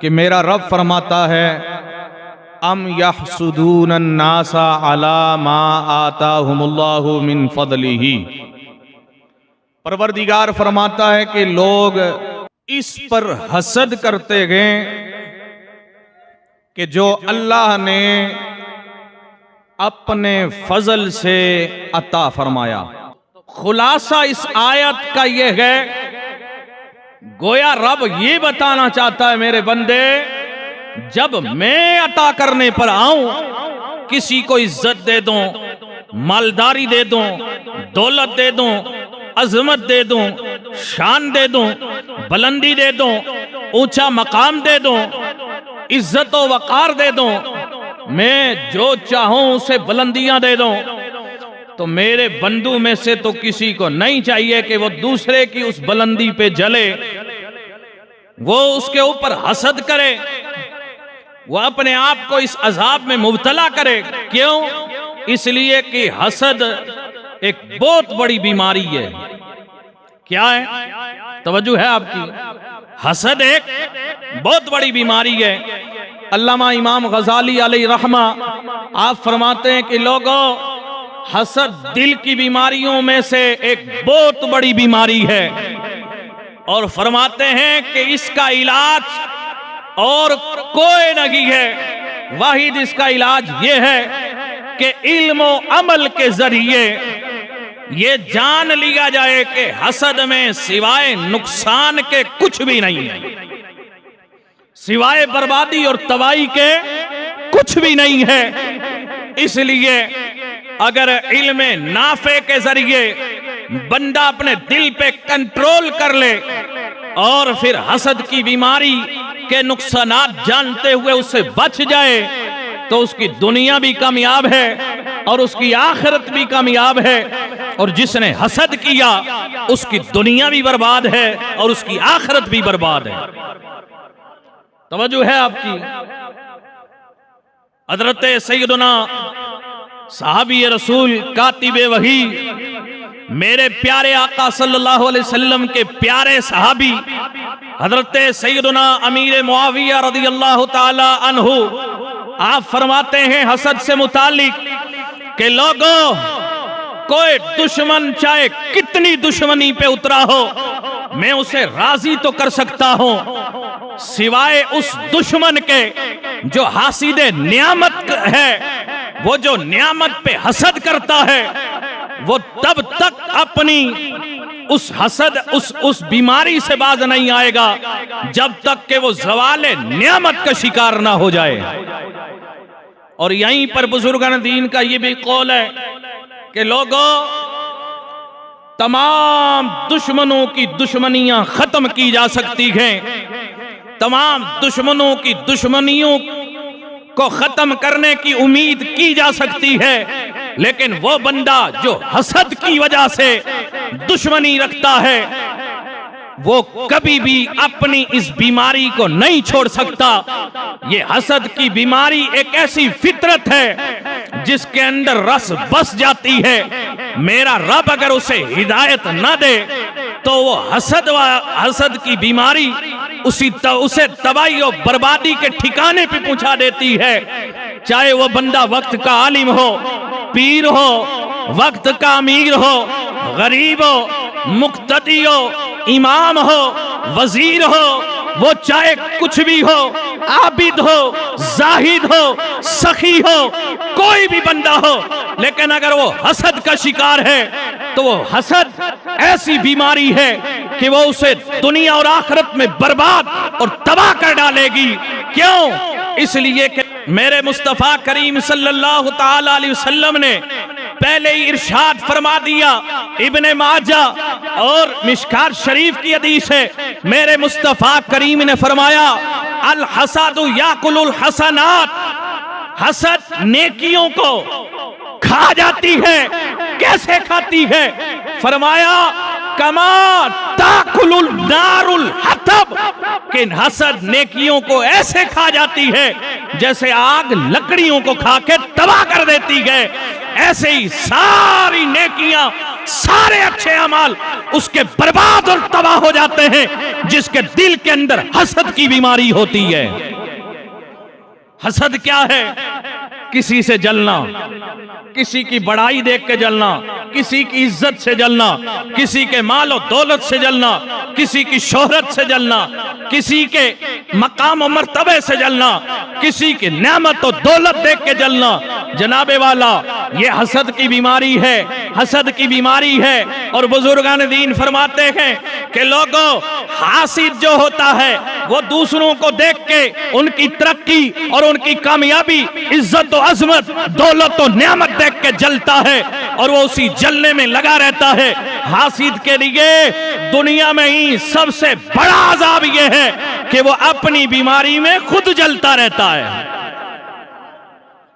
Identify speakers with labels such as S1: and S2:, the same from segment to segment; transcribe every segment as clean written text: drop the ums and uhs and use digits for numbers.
S1: कि मेरा रब फरमाता है अम यहसुदून अन्नासा अला मा आताहुमुल्लाहु मिन फदलिही। परवरदिगार फरमाता है कि लोग इस पर हसद करते गए कि जो अल्लाह ने अपने फजल से अता फरमाया। खुलासा इस आयत का यह है, गोया रब ये बताना चाहता है मेरे बंदे, जब मैं अता करने पर आऊं, किसी को इज्जत दे दूं, मालदारी दे दूं, दौलत दे दूं, अजमत दे दूं, शान दे दूं, बुलंदी दे दूं, ऊंचा मकाम दे दूं, इज्जत व वकार दे दूं, मैं जो चाहूं उसे बुलंदियां दे दूं, तो मेरे बंधु में से तो किसी को नहीं चाहिए कि वो दूसरे की उस बुलंदी पे जले, वो उसके ऊपर हसद करे, वो अपने आप को इस अजाब में मुब्तला करे। क्यों? इसलिए कि हसद एक बहुत बड़ी बीमारी है। क्या है? तवज्जो है आपकी? हसद एक बहुत बड़ी बीमारी है। अल्लामा इमाम गजाली अलैहि रहमा आप फरमाते हैं कि लोगों, हसद दिल की बीमारियों में से एक बहुत बड़ी बीमारी है, और फरमाते हैं कि इसका इलाज और कोई नहीं है, वाहिद इसका इलाज ये है कि इल्म और अमल के जरिए ये जान लिया जाए कि हसद में सिवाय नुकसान के कुछ भी नहीं है, सिवाय बर्बादी और तबाही के कुछ भी नहीं है। इसलिए अगर इल्म नाफे के जरिए बंदा अपने दिल पे कंट्रोल कर ले और फिर हसद की बीमारी के नुकसानात जानते हुए उससे बच जाए, तो उसकी दुनिया भी कामयाब है और उसकी आखिरत भी कामयाब है। और जिसने हसद किया उसकी दुनिया भी बर्बाद है और उसकी आखिरत भी बर्बाद है। तवज्जो है आपकी? हजरत सैयदना साहबी रसूल कातिबे वही, मेरे प्यारे आका सल्लल्लाहु अलैहि वसल्लम के प्यारे सहाबी हजरत सैयदना अमीर मुआविया रदियल्लाहु ताला अन्हु, आप फरमाते हैं हसद से मुतालिक कि लोगों, कोई दुश्मन चाहे कितनी दुश्मनी पे उतरा हो, मैं उसे राजी तो कर सकता हूं, सिवाय उस दुश्मन के जो हासिदे नियामत है, वो जो नियामत पे हसद करता है, वो तब तक अपनी उस हसद उस बीमारी से बाज नहीं आएगा जब तक कि वो ज़वाले नियामत का शिकार ना हो जाए। और यहीं पर बुजुर्गान दीन का ये भी कौल है कि लोगों, तमाम दुश्मनों की दुश्मनियां खत्म की जा सकती हैं, तमाम दुश्मनों की दुश्मनियों को खत्म करने की उम्मीद की जा सकती है, लेकिन वो बंदा जो हसद की वजह से दुश्मनी रखता है, वो कभी भी अपनी इस बीमारी को नहीं छोड़ सकता। ये हसद की बीमारी एक ऐसी फितरत है जिसके अंदर रस बस जाती है। मेरा रब अगर उसे हिदायत न दे तो वो हसद की बीमारी उसे तबाही और बर्बादी के ठिकाने पे पहुंचा देती है। चाहे वो बंदा वक्त का आलिम हो, पीर हो, वक्त का अमीर हो, गरीब हो, मुक्तदी हो, इमाम हो, वजीर हो, वो चाहे कुछ भी हो, आबिद हो, जाहिद हो, सखी हो, कोई भी बंदा हो, लेकिन अगर वो हसद का शिकार है तो वो हसद ऐसी बीमारी है कि वो उसे दुनिया और आखिरत में बर्बाद और तबाह कर डालेगी। क्यों? इसलिए कि मेरे मुस्तफा करीम सल्लल्लाहु ताला अलैहि वसल्लम ने पहले ही इरशाद फरमा दिया, इब्ने माजा और मिशकात शरीफ की हदीस है, मेरे मुस्तफा करीम ने फरमाया, अल हसदु याकुलुल हसनात, हसद नेकियों को खा जाती है। कैसे खाती है? फरमाया, कमा ताकुलुल नारुल हतब, कि हसद नेकियों को ऐसे खा जाती है जैसे आग लकड़ियों को खा के तबाह कर देती है। ऐसे ही सारी नेकियां, सारे अच्छे अमाल उसके बर्बाद और तबाह हो जाते हैं जिसके दिल के अंदर हसद की बीमारी होती है। हसद क्या है? किसी से जलना, किसी की बड़ाई देख के जलना, किसी की इज्जत से जलना, किसी के माल और दौलत से जलना, किसी की शोहरत से जलना, किसी के मकाम और मर्तबे से जलना, किसी की नेमत और दौलत देख के जलना। जनाबे वाला, ये हसद की बीमारी है, हसद की बीमारी है। और बुजुर्गान दीन फरमाते हैं कि लोगों, हासिद जो होता है वो दूसरों को देख के उनकी तरक्की और उनकी कामयाबी, इज्जत और अजमत, दौलत और नेमत देख के जलता है और वो उसी जलने में लगा रहता है। हासिद के लिए दुनिया में ही सबसे बड़ा अजाब ये है कि वो अपनी बीमारी में खुद जलता रहता है,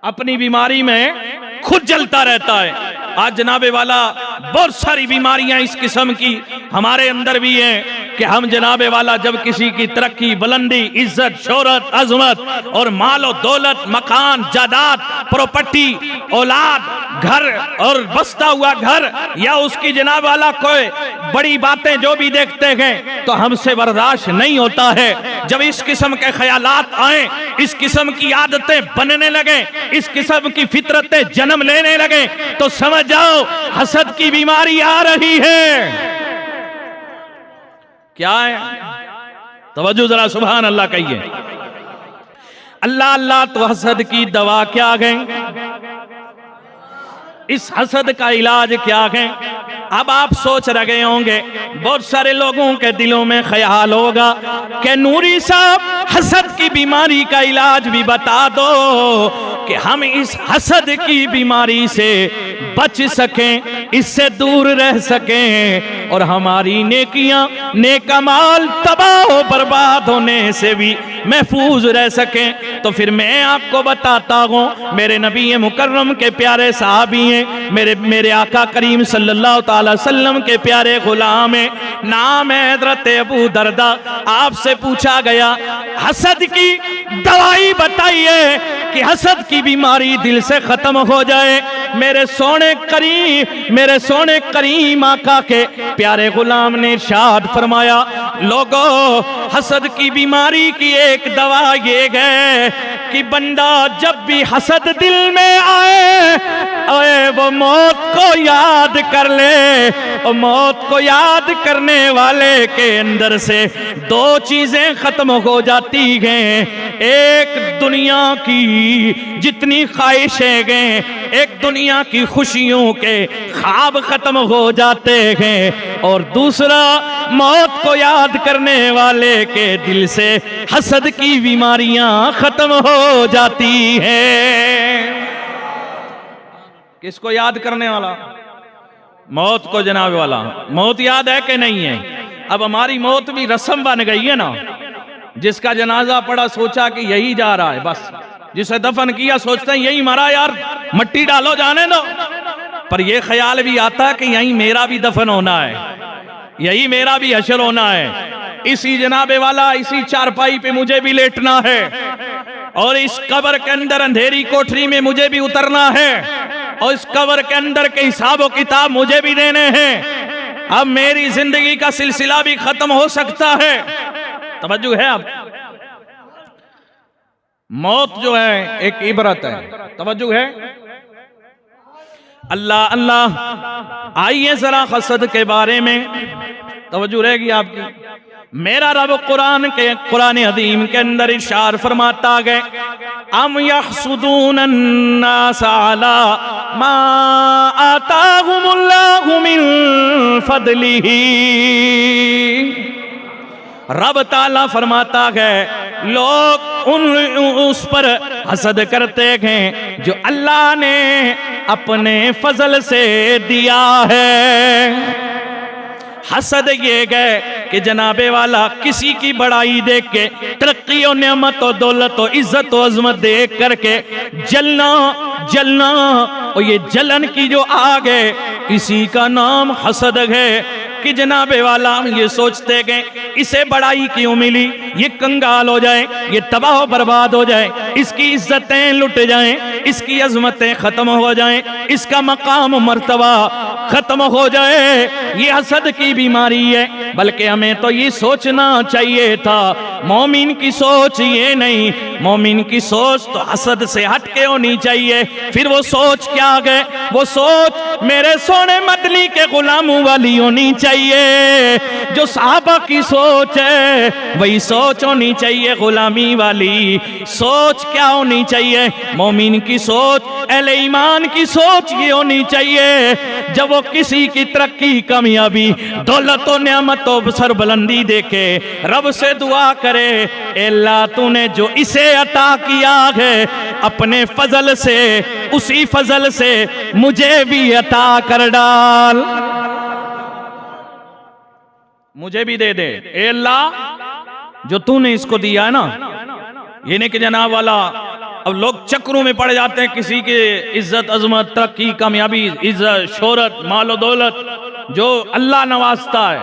S1: अपनी बीमारी में खुद जलता रहता है। आज जनाबे वाला बहुत सारी बीमारियां इस किस्म की हमारे अंदर भी हैं कि हम जनाबे वाला जब किसी की तरक्की, बुलंदी, इज्जत, शोहरत, अजमत और माल और दौलत, मकान, जायदाद, प्रॉपर्टी, औलाद, घर और बसता हुआ घर या उसकी जनाब वाला कोई बड़ी बातें जो भी देखते हैं तो हमसे बर्दाश्त नहीं होता है। जब इस किस्म के ख्यालात आए, इस किस्म की आदतें बनने लगे, इस किस्म की फितरतें जन्म लेने लगे तो समझ जाओ हसद की बीमारी आ रही है। क्या है? तवज्जो जरा, सुभान अल्लाह कहिए। अल्लाह अल्लाह। तो हसद की दवा क्या है? इस हसद का इलाज क्या है? अब आप सोच रहे होंगे, बहुत सारे लोगों के दिलों में ख्याल होगा कि नूरी साहब हसद की बीमारी का इलाज भी बता दो कि हम इस हसद की बीमारी से बच सकें, इससे दूर रह सकें और हमारी नेकियां, नेक अमाल तबाह बर्बाद होने से भी महफूज रह सकें। तो फिर मैं आपको बताता हूँ, मेरे नबी मुकर्रम के प्यारे साहबी हैं, मेरे आका करीम सल्लल्लाहु अलैहि वसल्लम के प्यारे गुलाम हैं, नाम है हज़रत अबू दरदा। आपसे पूछा गया हसद की दवाई बताइए कि हसद की बीमारी दिल से खत्म हो जाए। मेरे सोने करीम आका के प्यारे गुलाम ने इरशाद फरमाया, लोगों, हसद की बीमारी की एक दवा ये है कि बंदा जब भी हसद दिल में आए वो मौत को याद कर ले। और मौत को याद करने वाले के अंदर से दो चीजें खत्म हो जाती हैं। एक दुनिया की जितनी ख्वाहिशें हैं, एक दुनिया की खुशियों के ख्वाब खत्म हो जाते हैं और दूसरा मौत को याद करने वाले के दिल से हसद की बीमारियां खत्म हो जाती हैं। किसको याद करने वाला? मौत को जनाब वाला। मौत याद है कि नहीं है? अब हमारी मौत भी रस्म बन गई है ना। जिसका जनाजा पड़ा सोचा कि यही जा रहा है, बस जिसे दफन किया सोचते हैं यही मरा, यार मट्टी डालो जाने दो। पर यह ख्याल भी आता है कि यही मेरा भी दफन होना है, यही मेरा भी हशर होना है, इसी जनाबे वाला, इसी चारपाई पे मुझे भी लेटना है और इस कब्र के अंदर अंधेरी कोठरी में मुझे भी उतरना है और इस कब्र के अंदर के हिसाब व किताब मुझे भी देने हैं। अब मेरी जिंदगी का सिलसिला भी खत्म हो सकता है। तवज्जो है? अब मौत जो है एक इबरत है। तवज्जो है? अल्लाह अल्लाह। आइए जरा हसद के बारे में तवज्जो रहेगी आपकी। मेरा रब कुरान हदीम के अंदर इरशाद फरमाता है, अम यहसुदून अन्नास अला मा आताहुमुल्लाहु मिन फदलिही। रब ताला फरमाता है, लोग उस पर हसद करते हैं जो अल्लाह ने अपने फजल से दिया है। हसद ये गए कि जनाबे वाला किसी की बड़ाई देख के, तरक्की और नेमत और दौलत और इज्जत और अजमत देख करके जलना और ये जलन की जो आग है इसी का नाम हसद है। कि जनाबे वाला हम ये सोचते गए इसे बड़ाई क्यों मिली, ये कंगाल हो जाए, ये तबाह बर्बाद हो जाए, इसकी इज्जतें लुट जाएं, इसकी अजमतें खत्म हो जाएं, इसका मकाम मर्तबा खत्म हो जाए। ये हसद की बीमारी है। बल्कि हमें तो ये सोचना चाहिए था, मोमिन की सोच ये नहीं, मोमिन की सोच तो हसद से हट के होनी चाहिए। फिर वो सोच क्या है, वो सोच मेरे सोने मदनी के गुलामों वाली होनी चाहिए। जो सहाबा की सोच है वही सोच होनी चाहिए, गुलामी वाली सोच क्या होनी चाहिए, मोमिन की सोच, अहले ईमान की सोच ये होनी चाहिए। जब वो किसी की तरक्की, कामयाबी, दौलत और नेमतों सरबुलंदी देखे, रब से दुआ करे, अल्लाह तूने जो इसे अता किया है अपने फजल से, उसी फजल से मुझे भी अता कर डाल, मुझे भी दे दे। ए अल्लाह जो तूने इसको दिया है ना, ये नहीं कि जनाब वाला अब लोग चक्रों में पड़ जाते हैं, किसी के इज्जत, अजमत, तरक्की, कामयाबी, इज्जत, शोहरत, मालो दौलत जो अल्लाह नवाजता है,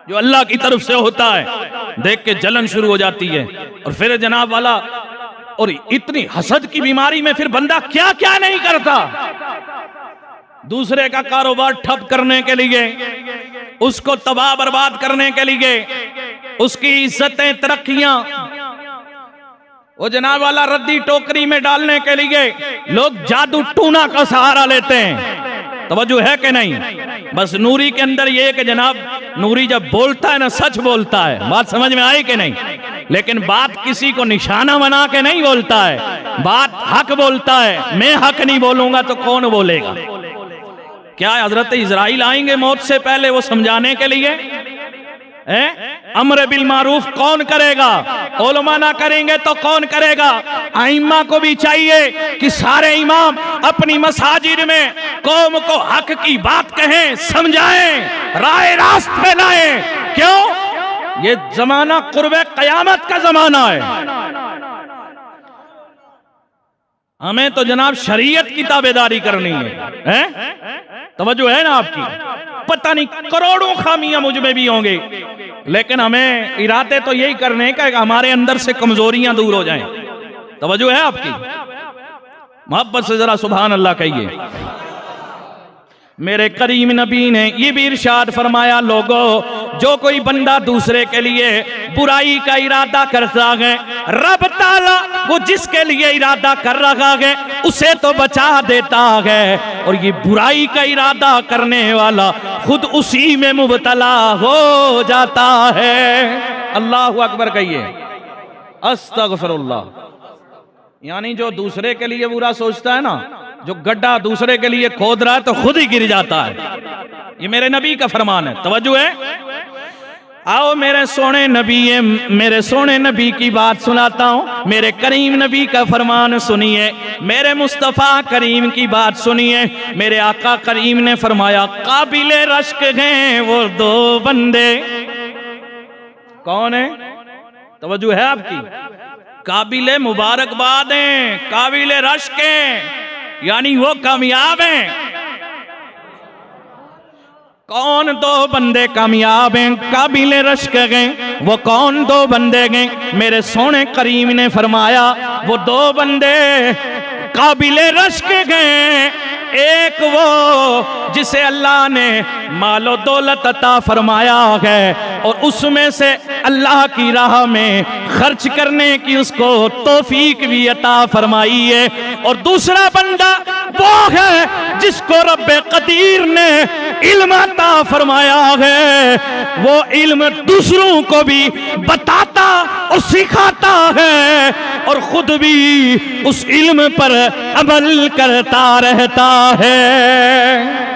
S1: जो अल्लाह की तरफ से होता है, देख के जलन शुरू हो जाती है। और फिर जनाब वाला, और इतनी हसद की बीमारी में फिर बंदा क्या क्या नहीं करता, दूसरे का कारोबार ठप करने के लिए, उसको तबाह बर्बाद करने के लिए, उसकी इज्जतें, तरक्कियां, वो जनाब वाला रद्दी टोकरी में डालने के लिए लोग जादू टूना का सहारा लेते हैं। तवज्जो है कि नहीं? बस नूरी के अंदर ये है कि जनाब नूरी जब बोलता है ना, सच बोलता है। बात समझ में आई कि नहीं? लेकिन बात किसी को निशाना बना के नहीं बोलता है, बात हक बोलता है। मैं हक नहीं बोलूंगा तो कौन बोलेगा? क्या हजरत इजराइल आएंगे मौत से पहले वो समझाने के लिए? अमर बिल मारूफ कौन करेगा? उलमा ना करेंगे तो कौन करेगा? आइम्मा को भी चाहिए कि सारे इमाम अपनी मसाजिद में कौम को हक की बात कहें, समझाएं, राय रास्त फैलाएं। क्यों? ये जमाना कुर्बे कयामत का जमाना है। हमें तो जनाब शरीयत की ताबेदारी करनी है? तवज्जो है ना आपकी? पता नहीं करोड़ों खामियां मुझ में भी होंगे, लेकिन हमें इरादे तो यही करने का हमारे अंदर से कमजोरियां दूर हो जाएं। तवज्जो है आपकी? मोहब्बत से जरा सुभान अल्लाह कहिए। मेरे करीम नबी ने ये भी इरशाद फरमाया, लोगों जो कोई बंदा दूसरे के लिए बुराई का इरादा करता है, रब ताला वो जिसके लिए इरादा कर रहा है उसे तो बचा देता है, और ये बुराई का इरादा करने वाला खुद उसी में मुबतला हो जाता है। अल्लाहु अकबर कहिए, अस्तगफिरुल्लाह। यानी जो दूसरे के लिए बुरा सोचता है ना, जो गड्ढा दूसरे के लिए खोद रहा है तो खुद ही गिर जाता है। ये मेरे नबी का फरमान है। तवज्जो है? आओ मेरे सोने नबी की बात सुनाता हूं। मेरे करीम नबी का फरमान सुनिए, मेरे मुस्तफ़ा करीम की बात सुनिए। मेरे आका करीम ने फरमाया, काबिले रश्क हैं वो दो बंदे। कौन है? तवज्जो है आपकी? काबिले मुबारकबाद हैं, काबिले रश्क हैं, यानी वो कामयाब हैं। कौन दो बंदे कामयाब हैं, काबिले रश्क गए? वो कौन दो बंदे गए? मेरे सोने करीम ने फरमाया, वो दो बंदे काबिले रश्क गए। एक वो जिसे अल्लाह ने मालो दौलत अता फरमाया है और उसमें से अल्लाह की राह में खर्च करने की उसको तौफीक भी अता फरमाई है, और दूसरा बंदा वो है जिसको रब्बे कदीर ने इल्म अता फरमाया है। वो इल्म दूसरों को भी बताता और सिखाता है और खुद भी उस इल्म पर अमल करता रहता है।